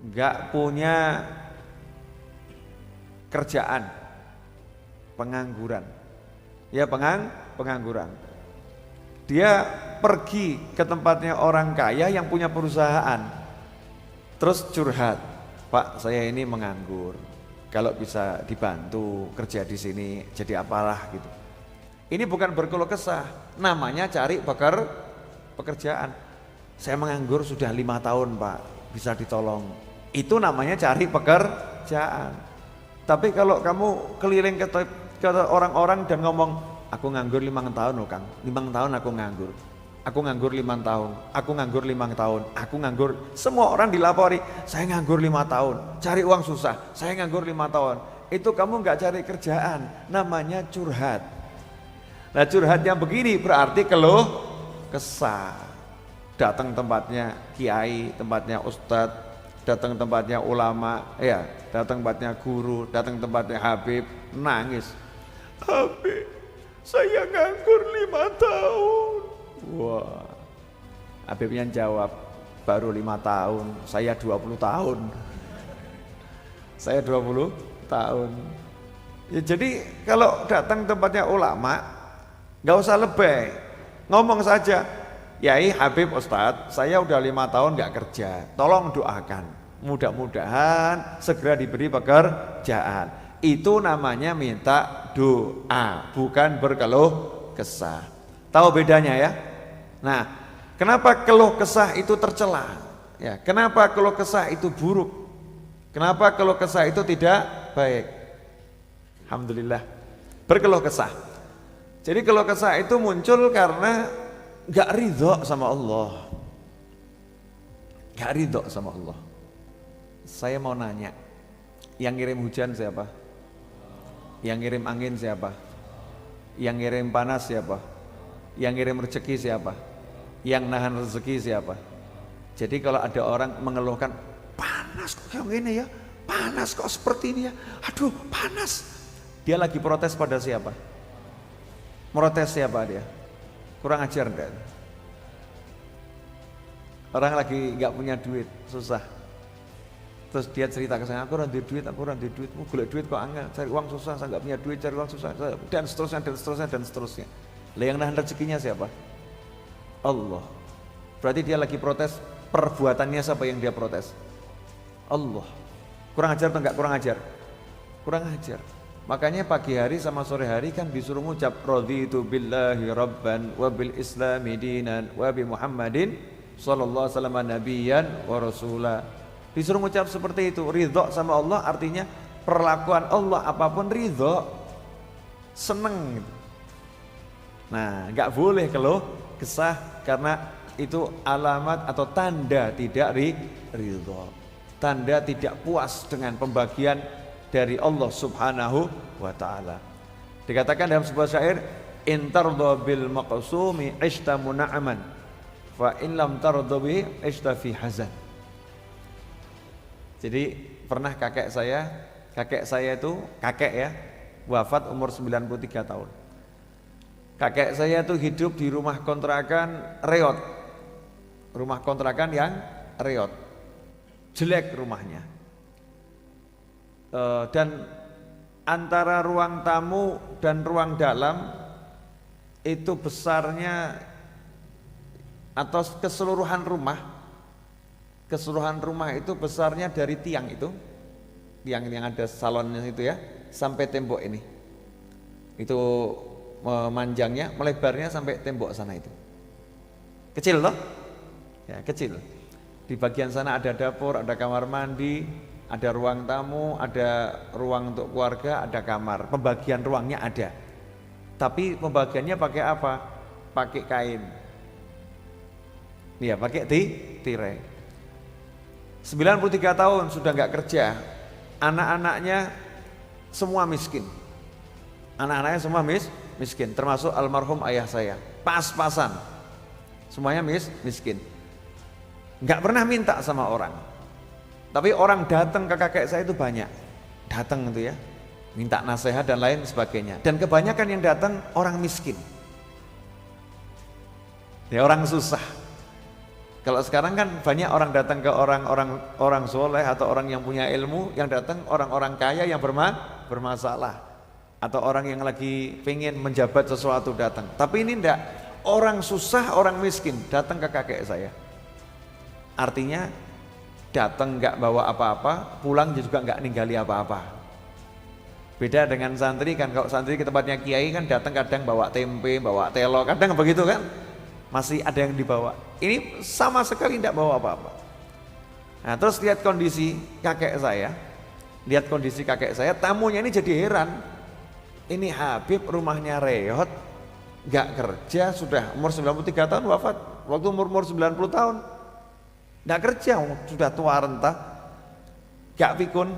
nggak punya kerjaan, pengangguran. Ya pengangguran. Dia pergi ke tempatnya orang kaya yang punya perusahaan. Terus curhat, "Pak, saya ini menganggur. Kalau bisa dibantu kerja di sini jadi apalah gitu." Ini bukan berkeluh kesah, namanya cari pekerjaan. "Saya menganggur sudah 5 tahun, Pak, bisa ditolong." Itu namanya cari pekerjaan. Tapi kalau kamu keliling ke orang-orang dan ngomong, "Aku nganggur 5 tahun loh Kang, 5 tahun aku nganggur. Aku nganggur 5 tahun, aku nganggur 5 tahun, aku nganggur." Semua orang dilapori, "Saya nganggur 5 tahun, cari uang susah, saya nganggur 5 tahun. Itu kamu nggak cari kerjaan, namanya curhat. Nah curhat yang begini berarti keluh kesah. Datang tempatnya kiai, tempatnya ustadz, datang tempatnya ulama, ya, datang tempatnya guru, datang tempatnya habib, nangis. "Habib, saya nganggur 5 tahun. Wah, Habibnya jawab, "Baru 5 tahun, saya 20 tahun. Saya 20 tahun. Ya, jadi kalau datang tempatnya ulama, nggak usah lebay, ngomong saja, "Yai, Habib, Ustadz, saya udah 5 tahun nggak kerja, tolong doakan. Mudah-mudahan segera diberi pekerjaan." Itu namanya minta doa, bukan berkeluh kesah. Tahu bedanya ya? Nah, kenapa keluh kesah itu tercela? Ya, kenapa keluh kesah itu buruk? Kenapa keluh kesah itu tidak baik? Alhamdulillah, berkeluh kesah. Jadi keluh kesah itu muncul karena gak ridho sama Allah. Gak ridho sama Allah. Saya mau nanya, yang ngirim hujan siapa? Yang ngirim angin siapa? Yang ngirim panas siapa? Yang ngirim rezeki siapa? Yang nahan rezeki siapa? Jadi kalau ada orang mengeluhkan, "Panas kok kayak gini ya, panas kok seperti ini ya, aduh panas." Dia lagi protes pada siapa? Protes siapa dia? Kurang ajar enggak? Orang lagi nggak punya duit, susah. Terus dia cerita ke saya, "Aku rantai duit, golek duit kok angel, cari uang susah, saya nggak punya duit, cari uang susah," dan seterusnya. Lah yang nahan rezekinya siapa? Allah. Berarti dia lagi protes perbuatannya, siapa yang dia protes? Allah. Kurang ajar atau enggak kurang ajar? Kurang ajar. Makanya pagi hari sama sore hari kan disuruh ngucap, "Raditu billahi rabban wa bil islami dinan wa bi Muhammadin sallallahu alaihi wasallam nabiyyan wa rasula." Disuruh ngucap seperti itu. Ridho sama Allah artinya perlakuan Allah apapun ridho, seneng gitu. Nah, nggak boleh keluh kesah karena itu alamat atau tanda tidak ridho, tanda tidak puas dengan pembagian dari Allah Subhanahu wa ta'ala. Dikatakan dalam sebuah syair, "In tardha bil maqsumi ishta muna'aman, fa in lam tardha bi ishta fi hazan." Jadi pernah kakek saya itu kakek ya, wafat umur 93 tahun. Kakek saya itu hidup di rumah kontrakan reot. Rumah kontrakan yang reot. Jelek rumahnya. Dan antara ruang tamu dan ruang dalam itu besarnya atau keseluruhan rumah itu besarnya dari tiang itu, tiang yang ada salonnya itu ya, sampai tembok ini. Itu memanjangnya, melebarnya sampai tembok sana itu. Kecil loh? Ya, kecil. Di bagian sana ada dapur, ada kamar mandi, ada ruang tamu, ada ruang untuk keluarga, ada kamar. Pembagian ruangnya ada. Tapi pembagiannya pakai apa? Pakai kain. Iya, pakai tirai. 93 tahun sudah nggak kerja. Anak-anaknya semua miskin. Anak-anaknya semua miskin, termasuk almarhum ayah saya. Pas-pasan. Semuanya miskin. Nggak pernah minta sama orang. Tapi orang datang ke kakek saya itu banyak. Datang itu ya, minta nasihat dan lain sebagainya. Dan kebanyakan yang datang orang miskin. Ya, orang susah. Kalau sekarang kan banyak orang datang ke orang soleh atau orang yang punya ilmu, yang datang orang-orang kaya yang bermasalah, atau orang yang lagi pengen menjabat sesuatu datang. Tapi ini enggak, orang susah, orang miskin datang ke kakek saya. Artinya datang enggak bawa apa-apa, pulang juga enggak ninggali apa-apa. Beda dengan santri kan, kalau santri ke tempatnya kiai kan datang kadang bawa tempe, bawa telo, kadang begitu kan, masih ada yang dibawa. Ini sama sekali tidak bawa apa-apa. Nah terus lihat kondisi kakek saya, tamunya ini jadi heran. Ini Habib rumahnya reot, gak kerja, sudah umur 93 tahun wafat, waktu umur 90 tahun gak kerja, sudah tua renta, gak pikun.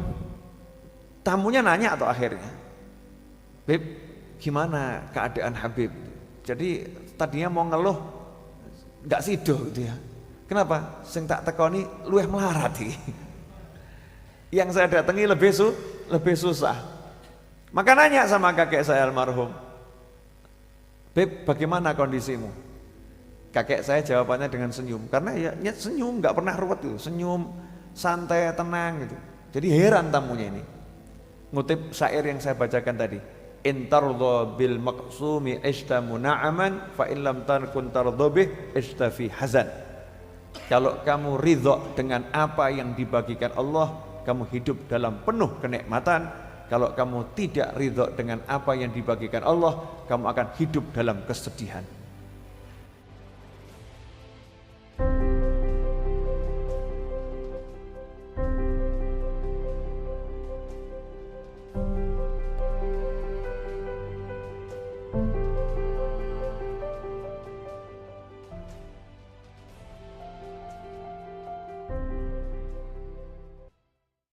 Tamunya nanya atau akhirnya, Beb, gimana keadaan Habib? Jadi tadinya mau ngeluh, nggak sido gitu ya. Kenapa? Sing tak tekoni luweh melarat iki. Yang saya datangi lebih susah. Maka nanya sama kakek saya almarhum, Beb, bagaimana kondisimu? Kakek saya jawabannya dengan senyum, karena ya senyum, nggak pernah ruwet gitu, senyum santai tenang gitu. Jadi heran tamunya ini. Ngutip syair yang saya bacakan tadi, intardo bil maqsumi ishta muna'aman fa in lam takun tardo bih ishta fi hazan. Kalau kamu ridho dengan apa yang dibagikan Allah, kamu hidup dalam penuh kenikmatan. Kalau kamu tidak ridho dengan apa yang dibagikan Allah, kamu akan hidup dalam kesedihan.